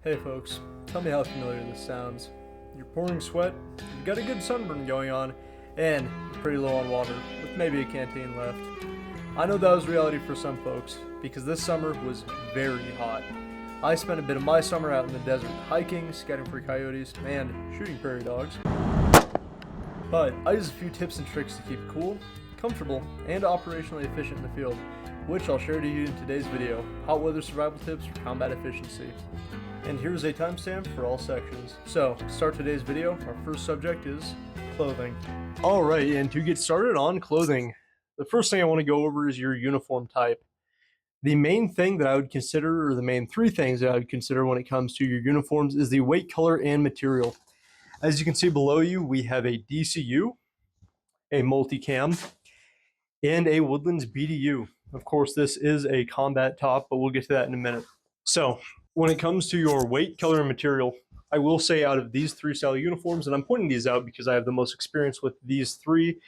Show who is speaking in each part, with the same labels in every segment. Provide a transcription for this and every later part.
Speaker 1: Hey folks, tell me how familiar this sounds. You're pouring sweat, you've got a good sunburn going on, and you're pretty low on water, with maybe a canteen left. I know that was reality for some folks, because this summer was very hot. I spent a bit of my summer out in the desert hiking, scouting for coyotes, and shooting prairie dogs. But I use a few tips and tricks to keep cool, comfortable, and operationally efficient in the field, which I'll share to you in today's video, Hot Weather Survival Tips for Combat Efficiency. And here's a timestamp for all sections. So, to start today's video, our first subject is clothing. Alright, and to get started on clothing, the first thing I want to go over is your uniform type. The main thing that I would consider, or the main three things that I would consider when it comes to your uniforms, is the weight, color, and material. As you can see below you, we have a DCU, a multicam, and a Woodlands BDU. Of course, this is a combat top, but we'll get to that in a minute. So, when it comes to your weight, color, and material, I will say out of these three style uniforms, and I'm pointing these out because I have the most experience with these three,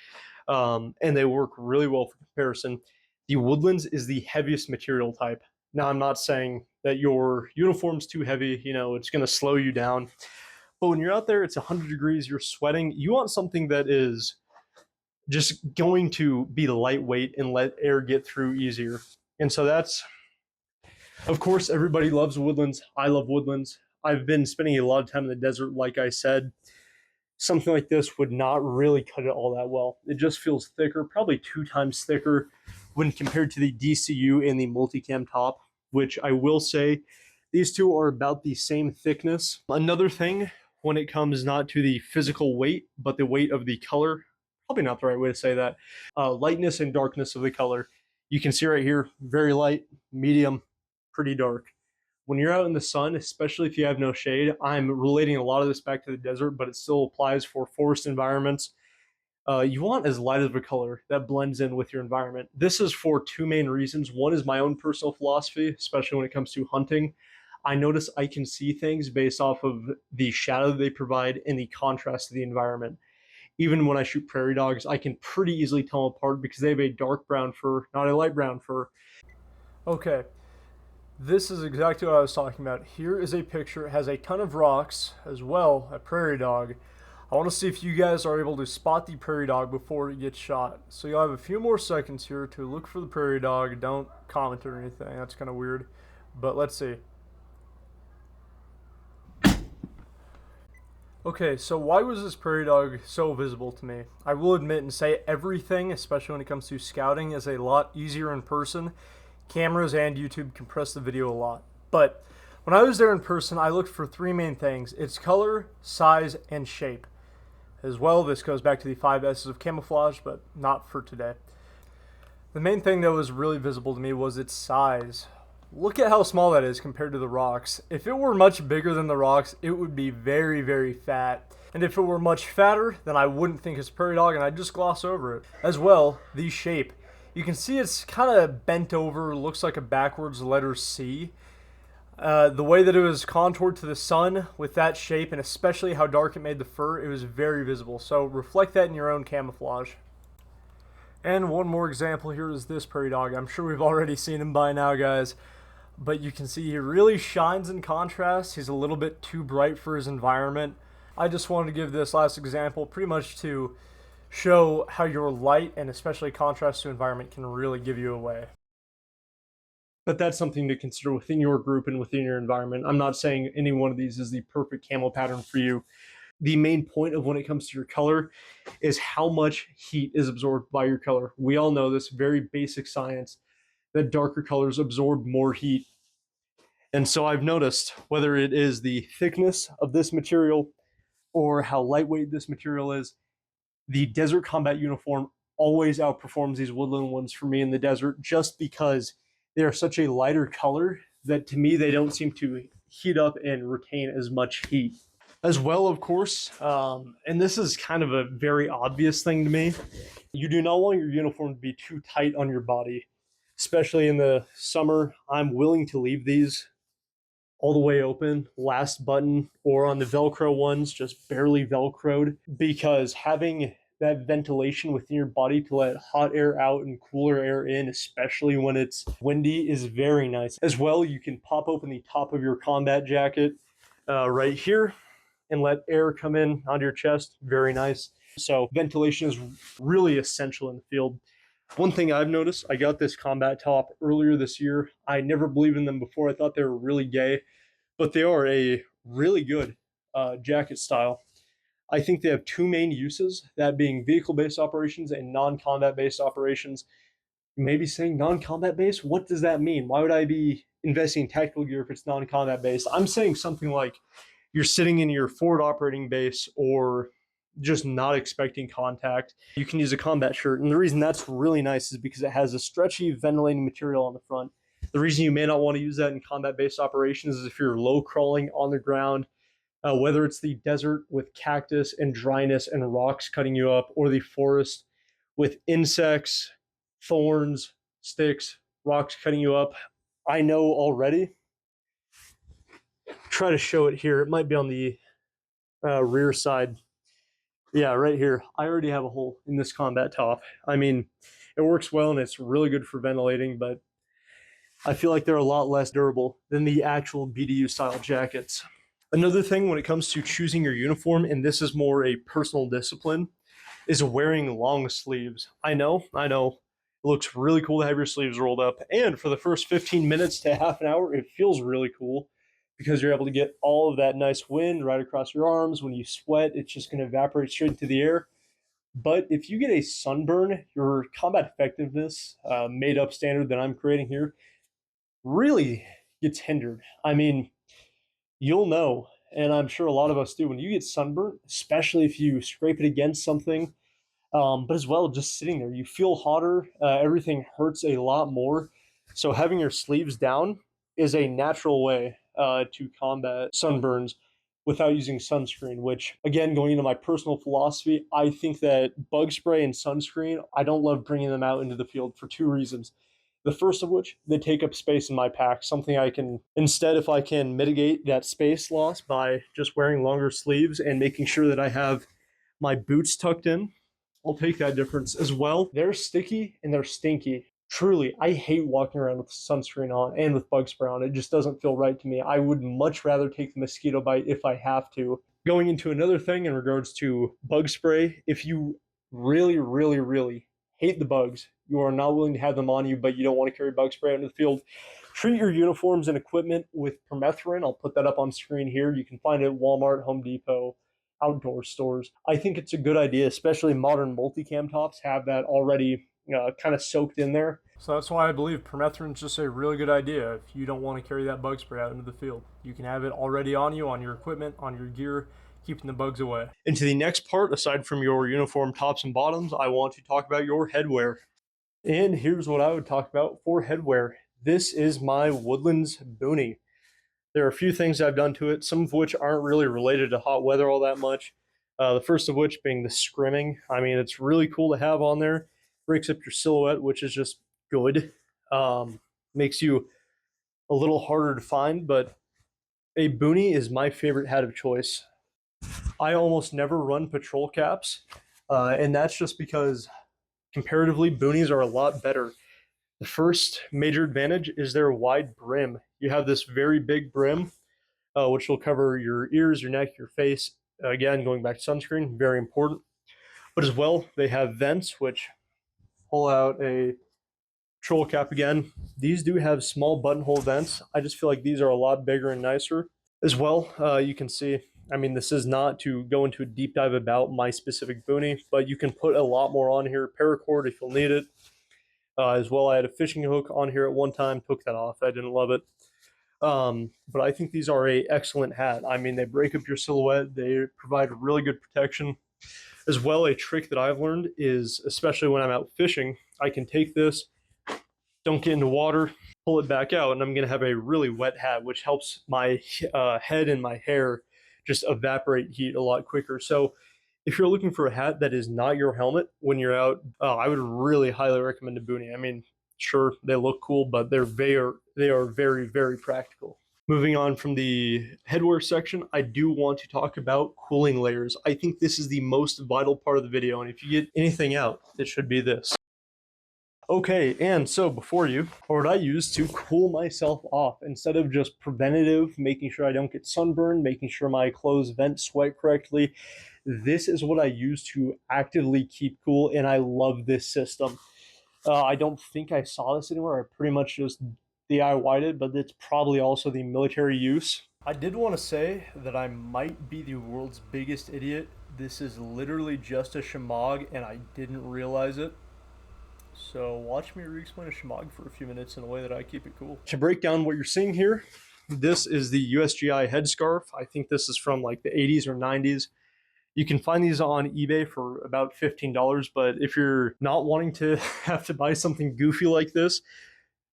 Speaker 1: and they work really well for comparison. The Woodlands is the heaviest material type. Now, I'm not saying that your uniform's too heavy, it's going to slow you down. But when you're out there, it's 100 degrees, you're sweating, you want something that is just going to be lightweight and let air get through easier. And so that's, of course, everybody loves Woodlands. I love Woodlands. I've been spending a lot of time in the desert, like I said. Something like this would not really cut it all that well. It just feels thicker, probably 2 times thicker when compared to the DCU and the multicam top, which I will say these two are about the same thickness. Another thing when it comes not to the physical weight, but the weight of the color, probably not the right way to say that, lightness and darkness of the color. You can see right here, very light, medium, pretty dark. When you're out in the sun, especially if you have no shade, I'm relating a lot of this back to the desert, but it still applies for forest environments. You want as light of a color that blends in with your environment. This is for two main reasons. One is my own personal philosophy, especially when it comes to hunting. I notice I can see things based off of the shadow they provide and the contrast to the environment. Even when I shoot prairie dogs, I can pretty easily tell them apart because they have a dark brown fur, not a light brown fur. Okay, this is exactly what I was talking about. Here is a picture. It has a ton of rocks as well, a prairie dog. I want to see if you guys are able to spot the prairie dog before it gets shot. So you'll have a few more seconds here to look for the prairie dog. Don't comment or anything. That's kind of weird. But let's see. Okay, so why was this prairie dog so visible to me? I will admit and say everything, especially when it comes to scouting, is a lot easier in person. Cameras and YouTube compress the video a lot. But when I was there in person, I looked for three main things. Its color, size, and shape. As well, this goes back to the 5 S's of camouflage, but not for today. The main thing that was really visible to me was its size. Look at how small that is compared to the rocks. If it were much bigger than the rocks, it would be very, very fat. And if it were much fatter, then I wouldn't think it's a prairie dog and I'd just gloss over it. As well, the shape. You can see it's kind of bent over, looks like a backwards letter C. The way that it was contoured to the sun with that shape, and especially how dark it made the fur, it was very visible. So reflect that in your own camouflage. And one more example here is this prairie dog. I'm sure we've already seen him by now, guys. But you can see he really shines in contrast. He's a little bit too bright for his environment. I just wanted to give this last example pretty much to show how your light and especially contrast to environment can really give you away. But that's something to consider within your group and within your environment. I'm not saying any one of these is the perfect camo pattern for you. The main point of when it comes to your color is how much heat is absorbed by your color. We all know this very basic science that darker colors absorb more heat. And so I've noticed whether it is the thickness of this material or how lightweight this material is, the desert combat uniform always outperforms these woodland ones for me in the desert just because they are such a lighter color that to me they don't seem to heat up and retain as much heat. As well, of course, and this is kind of a very obvious thing to me, you do not want your uniform to be too tight on your body. Especially in the summer, I'm willing to leave these all the way open, last button, or on the Velcro ones, just barely Velcroed, because having that ventilation within your body to let hot air out and cooler air in, especially when it's windy, is very nice. As well, you can pop open the top of your combat jacket right here and let air come in onto your chest. Very nice. So ventilation is really essential in the field. One thing I've noticed, I got this combat top earlier this year. I never believed in them before. I thought they were really gay, but they are a really good jacket style. I think they have two main uses, that being vehicle-based operations and non-combat based operations. You may be saying non-combat based? What does that mean? Why would I be investing in tactical gear if it's non-combat based? I'm saying something like you're sitting in your forward operating base or just not expecting contact. You can use a combat shirt. And the reason that's really nice is because it has a stretchy ventilating material on the front. The reason you may not want to use that in combat-based operations is if you're low crawling on the ground, whether it's the desert with cactus and dryness and rocks cutting you up, or the forest with insects, thorns, sticks, rocks cutting you up. I know already. Try to show it here. It might be on the rear side. Yeah, right here. I already have a hole in this combat top. I mean, it works well and it's really good for ventilating, but I feel like they're a lot less durable than the actual BDU style jackets. Another thing when it comes to choosing your uniform, and this is more a personal discipline, is wearing long sleeves. I know, it looks really cool to have your sleeves rolled up. And for the first 15 minutes to half an hour, it feels really cool because you're able to get all of that nice wind right across your arms. When you sweat, it's just going to evaporate straight into the air. But if you get a sunburn, your combat effectiveness, made up standard that I'm creating here, really gets hindered. I mean, you'll know, and I'm sure a lot of us do, when you get sunburnt, especially if you scrape it against something, but as well, just sitting there, you feel hotter. Everything hurts a lot more. So having your sleeves down is a natural way to combat sunburns without using sunscreen, which, again, going into my personal philosophy, I think that bug spray and sunscreen, I don't love bringing them out into the field for two reasons. The first of which, they take up space in my pack, something I can, instead, if I can mitigate that space loss by just wearing longer sleeves and making sure that I have my boots tucked in, I'll take that difference as well. They're sticky and they're stinky. Truly, I hate walking around with sunscreen on and with bug spray on. It just doesn't feel right to me. I would much rather take the mosquito bite if I have to. Going into another thing in regards to bug spray, if you really, really, really hate the bugs, you are not willing to have them on you, but you don't want to carry bug spray out into the field, treat your uniforms and equipment with permethrin. I'll put that up on screen here. You can find it at Walmart, Home Depot, outdoor stores. I think it's a good idea, especially modern multicam tops have that already kind of soaked in there. So that's why I believe permethrin is just a really good idea if you don't want to carry that bug spray out into the field. You can have it already on you, on your equipment, on your gear, keeping the bugs away. Into the next part, aside from your uniform tops and bottoms, I want to talk about your headwear. And here's what I would talk about for headwear. This is my Woodlands boonie. There are a few things I've done to it, some of which aren't really related to hot weather all that much. The first of which being the scrimming. I mean, it's really cool to have on there. Breaks up your silhouette, which is just good. Makes you a little harder to find, but a boonie is my favorite hat of choice. I almost never run patrol caps, and that's just because comparatively, boonies are a lot better. The first major advantage is their wide brim. You have this very big brim, which will cover your ears, your neck, your face. Again, going back to sunscreen, very important. But as well, they have vents, which pull out a patrol cap again. These do have small buttonhole vents. I just feel like these are a lot bigger and nicer. As well, you can see, I mean, this is not to go into a deep dive about my specific boonie, but you can put a lot more on here. Paracord if you'll need it. As well, I had a fishing hook on here at one time, took that off. I didn't love it. But I think these are an excellent hat. I mean, they break up your silhouette. They provide really good protection. As well, a trick that I've learned is, especially when I'm out fishing, I can take this, don't get into water, pull it back out, and I'm going to have a really wet hat, which helps my head and my hair just evaporate heat a lot quicker. So if you're looking for a hat that is not your helmet when you're out, I would really highly recommend a boonie. I mean, sure, they look cool, but they are very, very practical. Moving on from the headwear section, I do want to talk about cooling layers. I think this is the most vital part of the video, and if you get anything out, it should be this. Okay, and so before you, what I use to cool myself off, instead of just preventative, making sure I don't get sunburned, making sure my clothes vent sweat correctly, this is what I use to actively keep cool, and I love this system. I don't think I saw this anywhere. I pretty much just DIY'd it, but it's probably also the military use. I did want to say that I might be the world's biggest idiot. This is literally just a shemagh, and I didn't realize it. So watch me re-explain a shemagh for a few minutes in a way that I keep it cool. To break down what you're seeing here, this is the USGI headscarf. I think this is from like the 80s or 90s. You can find these on eBay for about $15, but if you're not wanting to have to buy something goofy like this,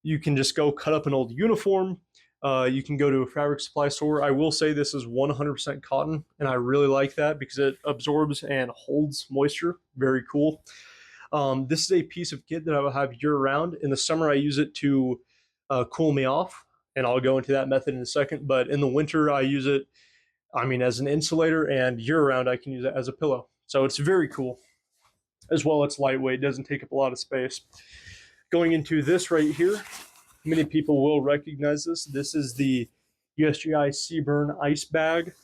Speaker 1: you can just go cut up an old uniform. You can go to a fabric supply store. I will say this is 100% cotton, and I really like that because it absorbs and holds moisture. Very cool. This is a piece of kit that I will have year-round. In the summer, I use it to cool me off, and I'll go into that method in a second. But in the winter, I use it, as an insulator, and year-round, I can use it as a pillow. So it's very cool. As well, it's lightweight, doesn't take up a lot of space. Going into this right here, many people will recognize this. This is the USGI Seaburn Ice Bag.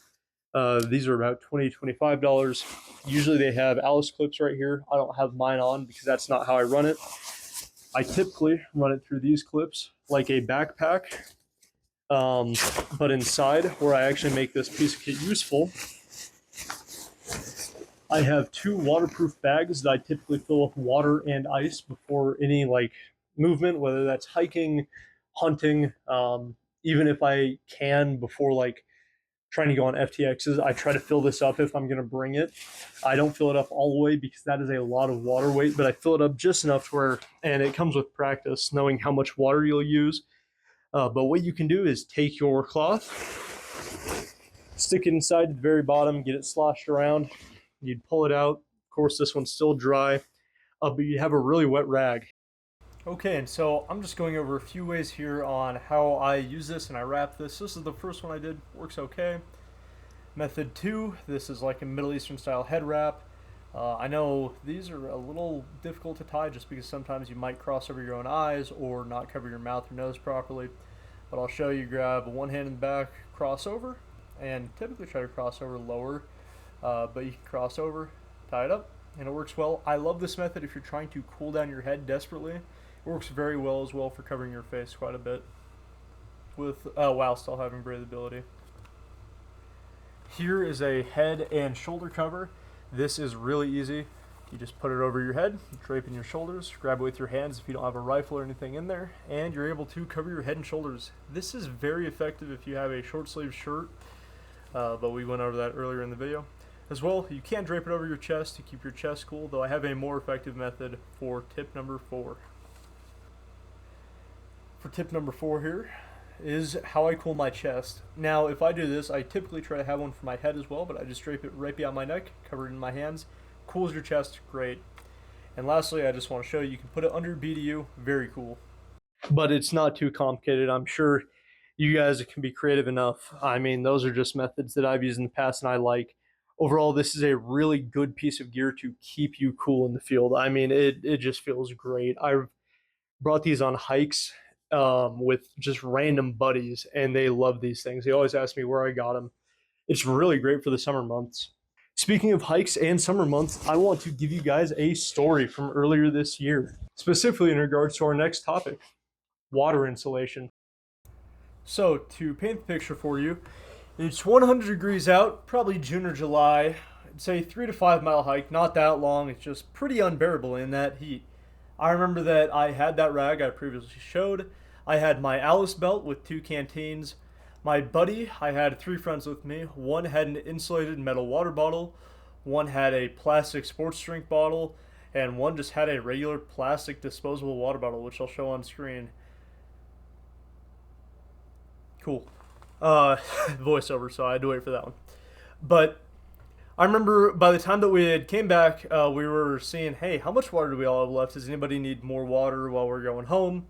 Speaker 1: These are about $20, $25. Usually they have Alice clips right here. I don't have mine on because that's not how I run it. I typically run it through these clips like a backpack. But inside, where I actually make this piece of kit useful, I have 2 waterproof bags that I typically fill with water and ice before any movement, whether that's hiking, hunting, even if I can before trying to go on FTXs, I try to fill this up if I'm going to bring it. I don't fill it up all the way because that is a lot of water weight, but I fill it up just enough to where, and it comes with practice, knowing how much water you'll use. But what you can do is take your cloth, stick it inside the very bottom, get it sloshed around. You'd pull it out. Of course, this one's still dry, but you have a really wet rag. Okay, and so I'm just going over a few ways here on how I use this and I wrap this. This is the first one I did, works okay. Method 2, this is like a Middle Eastern style head wrap. I know these are a little difficult to tie just because sometimes you might cross over your own eyes or not cover your mouth or nose properly. But I'll show you, grab one hand in the back, cross over, and typically try to cross over lower, but you can cross over, tie it up, and it works well. I love this method if you're trying to cool down your head desperately. It works very well as well for covering your face quite a bit with while still having breathability. Here is a head and shoulder cover. This is really easy. You just put it over your head, drape in your shoulders, grab it with your hands if you don't have a rifle or anything in there, and you're able to cover your head and shoulders. This is very effective if you have a short sleeve shirt, but we went over that earlier in the video. As well, you can drape it over your chest to keep your chest cool, though I have a more effective method for tip number 4. For tip number 4 here is how I cool my chest. Now, if I do this, I typically try to have one for my head as well, but I just drape it right behind my neck, cover it in my hands. Cools your chest, great. And lastly, I just want to show you can put it under your BDU, very cool. But it's not too complicated. I'm sure you guys can be creative enough. Those are just methods that I've used in the past and I like. Overall, this is a really good piece of gear to keep you cool in the field. It just feels great. I've brought these on hikes with just random buddies, and they love these things. They always ask me where I got them. It's really great for the summer months. Speaking of hikes and summer months, I want to give you guys a story from earlier this year, specifically in regards to our next topic, water insulation. So to paint the picture for you, it's 100 degrees out, probably June or July. I'd say 3 to 5 mile hike, not that long. It's just pretty unbearable in that heat. I remember that I had that rag I previously showed. I had my Alice belt with 2 canteens. My buddy, I had 3 friends with me. One had an insulated metal water bottle, one had a plastic sports drink bottle, and one just had a regular plastic disposable water bottle, which I'll show on screen. Cool. Voiceover, so I had to wait for that one. But I remember by the time that we had came back, we were seeing, hey, how much water do we all have left? Does anybody need more water while we're going home?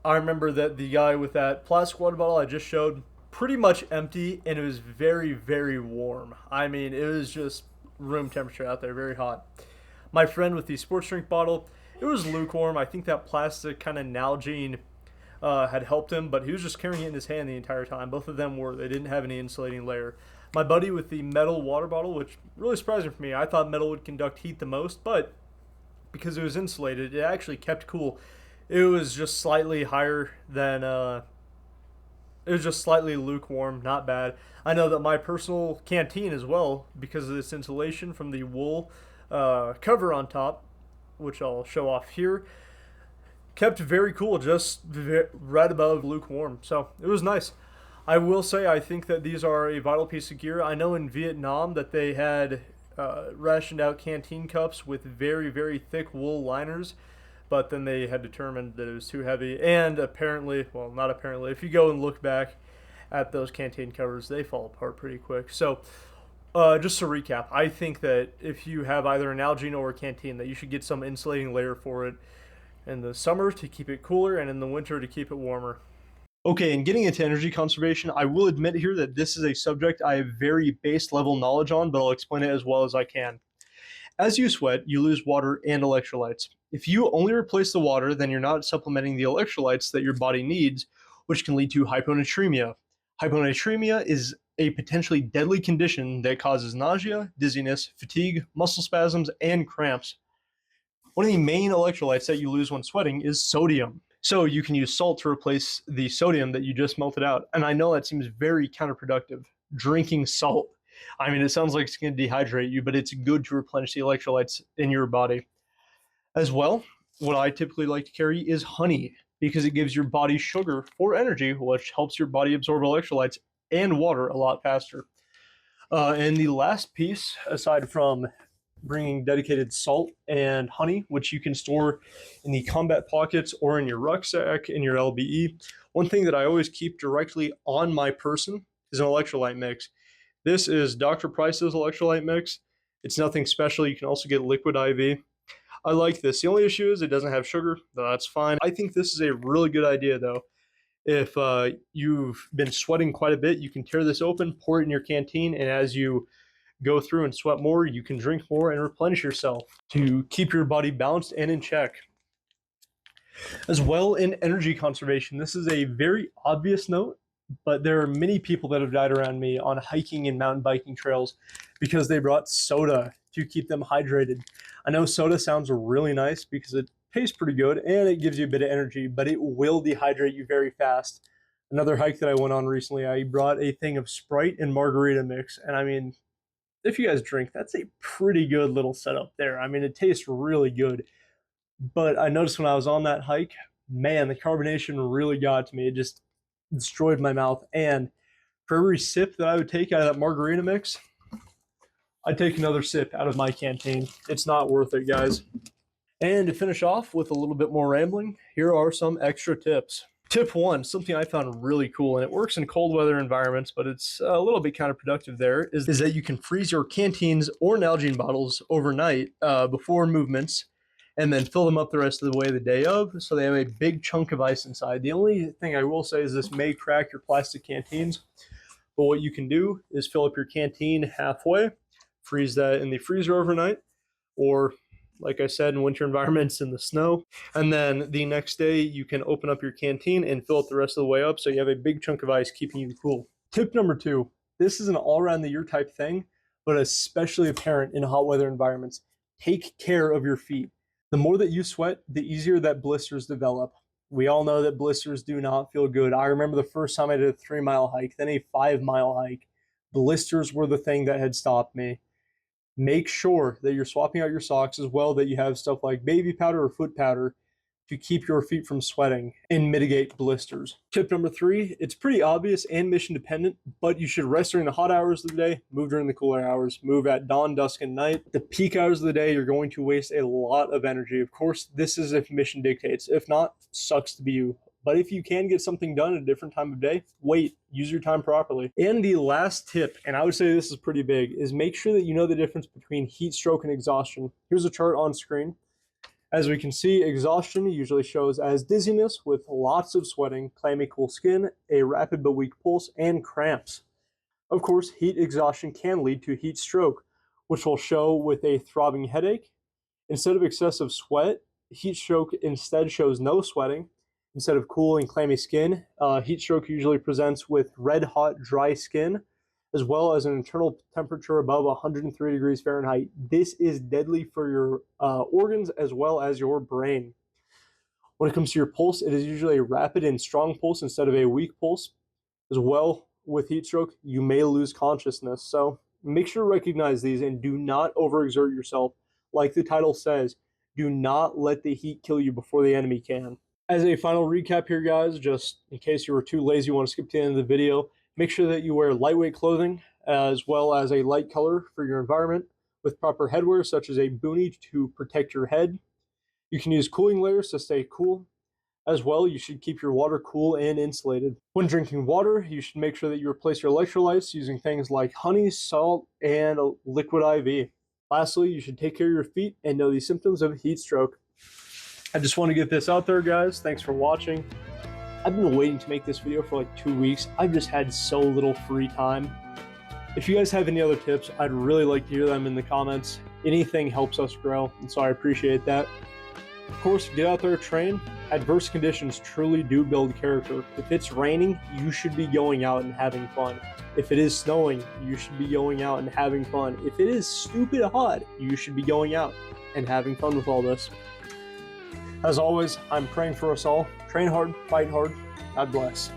Speaker 1: I remember that the guy with that plastic water bottle I just showed, pretty much empty, and it was very, very warm. I mean, it was just room temperature out there, very hot. My friend with the sports drink bottle, it was lukewarm. I think that plastic kind of Nalgene had helped him, but he was just carrying it in his hand the entire time. Both of them were, they didn't have any insulating layer. My buddy with the metal water bottle, which really surprising for me, I thought metal would conduct heat the most, but because it was insulated, it actually kept cool. It was just slightly higher than, it was just slightly lukewarm, not bad. I know that my personal canteen as well, because of this insulation from the wool cover on top, which I'll show off here, kept very cool, just right above lukewarm. So it was nice. I will say I think that these are a vital piece of gear. I know in Vietnam that they had rationed out canteen cups with very, very thick wool liners, but then they had determined that it was too heavy. And apparently, well, not apparently, if you go and look back at those canteen covers, they fall apart pretty quick. So just to recap, I think that if you have either an Nalgene or a canteen, that you should get some insulating layer for it in the summer to keep it cooler and in the winter to keep it warmer. Okay, and getting into energy conservation, I will admit here that this is a subject I have very base level knowledge on, but I'll explain it as well as I can. As you sweat, you lose water and electrolytes. If you only replace the water, then you're not supplementing the electrolytes that your body needs, which can lead to hyponatremia. Hyponatremia is a potentially deadly condition that causes nausea, dizziness, fatigue, muscle spasms, and cramps. One of the main electrolytes that you lose when sweating is sodium. So you can use salt to replace the sodium that you just melted out. And I know that seems very counterproductive. Drinking salt. I mean, it sounds like it's going to dehydrate you, but it's good to replenish the electrolytes in your body. As well, what I typically like to carry is honey, because it gives your body sugar for energy, which helps your body absorb electrolytes and water a lot faster. And the last piece, aside from bringing dedicated salt and honey, which you can store in the combat pockets or in your rucksack, in your LBE. One thing that I always keep directly on my person is an electrolyte mix. This is Dr. Price's electrolyte mix. It's nothing special. You can also get liquid IV. I like this. The only issue is it doesn't have sugar. That's fine. I think this is a really good idea though. If you've been sweating quite a bit, you can tear this open, pour it in your canteen, and as you go through and sweat more, you can drink more and replenish yourself to keep your body balanced and in check. As well, in energy conservation, this is a very obvious note, but there are many people that have died around me on hiking and mountain biking trails because they brought soda to keep them hydrated. I know soda sounds really nice because it tastes pretty good and it gives you a bit of energy, but it will dehydrate you very fast. Another hike that I went on recently, I brought a thing of Sprite and margarita mix, and I mean, if you guys drink, that's a pretty good little setup there. I mean, it tastes really good. But I noticed when I was on that hike, man, the carbonation really got to me. It just destroyed my mouth. And for every sip that I would take out of that margarita mix, I'd take another sip out of my canteen. It's not worth it, guys. And to finish off with a little bit more rambling, here are some extra tips. Tip 1, something I found really cool, and it works in cold weather environments, but it's a little bit counterproductive there, is that you can freeze your canteens or Nalgene bottles overnight before movements, and then fill them up the rest of the way the day of, so they have a big chunk of ice inside. The only thing I will say is this may crack your plastic canteens, but what you can do is fill up your canteen halfway, freeze that in the freezer overnight, or like I said, in winter environments in the snow. And then the next day you can open up your canteen and fill it the rest of the way up so you have a big chunk of ice keeping you cool. Tip number 2, this is an all around the year type thing, but especially apparent in hot weather environments. Take care of your feet. The more that you sweat, the easier that blisters develop. We all know that blisters do not feel good. I remember the first time I did a 3-mile hike, then a 5-mile hike. Blisters were the thing that had stopped me. Make sure that you're swapping out your socks as well, that you have stuff like baby powder or foot powder to keep your feet from sweating and mitigate blisters. Tip number 3, it's pretty obvious and mission dependent, but you should rest during the hot hours of the day, move during the cooler hours, move at dawn, dusk, and night. The peak hours of the day, you're going to waste a lot of energy. Of course, this is if mission dictates. If not, sucks to be you. But if you can get something done at a different time of day, wait, use your time properly. And the last tip, and I would say this is pretty big, is make sure that you know the difference between heat stroke and exhaustion. Here's a chart on screen. As we can see, exhaustion usually shows as dizziness with lots of sweating, clammy cool skin, a rapid but weak pulse, and cramps. Of course, heat exhaustion can lead to heat stroke, which will show with a throbbing headache. Instead of excessive sweat, heat stroke instead shows no sweating. Instead of cool and clammy skin, heat stroke usually presents with red hot, dry skin, as well as an internal temperature above 103 degrees Fahrenheit. This is deadly for your organs as well as your brain. When it comes to your pulse, it is usually a rapid and strong pulse instead of a weak pulse. As well, with heat stroke, you may lose consciousness. So make sure to recognize these and do not overexert yourself. Like the title says, do not let the heat kill you before the enemy can. As a final recap here, guys, just in case you were too lazy, you want to skip to the end of the video, make sure that you wear lightweight clothing as well as a light color for your environment with proper headwear such as a boonie to protect your head. You can use cooling layers to stay cool. As well, you should keep your water cool and insulated. When drinking water, you should make sure that you replace your electrolytes using things like honey, salt, and a liquid IV. Lastly, you should take care of your feet and know the symptoms of heat stroke. I just want to get this out there, guys. Thanks for watching. I've been waiting to make this video for like 2 weeks. I've just had so little free time. If you guys have any other tips, I'd really like to hear them in the comments. Anything helps us grow, and so I appreciate that. Of course, get out there, train. Adverse conditions truly do build character. If it's raining, you should be going out and having fun. If it is snowing, you should be going out and having fun. If it is stupid hot, you should be going out and having fun with all this. As always, I'm praying for us all. Train hard, fight hard. God bless.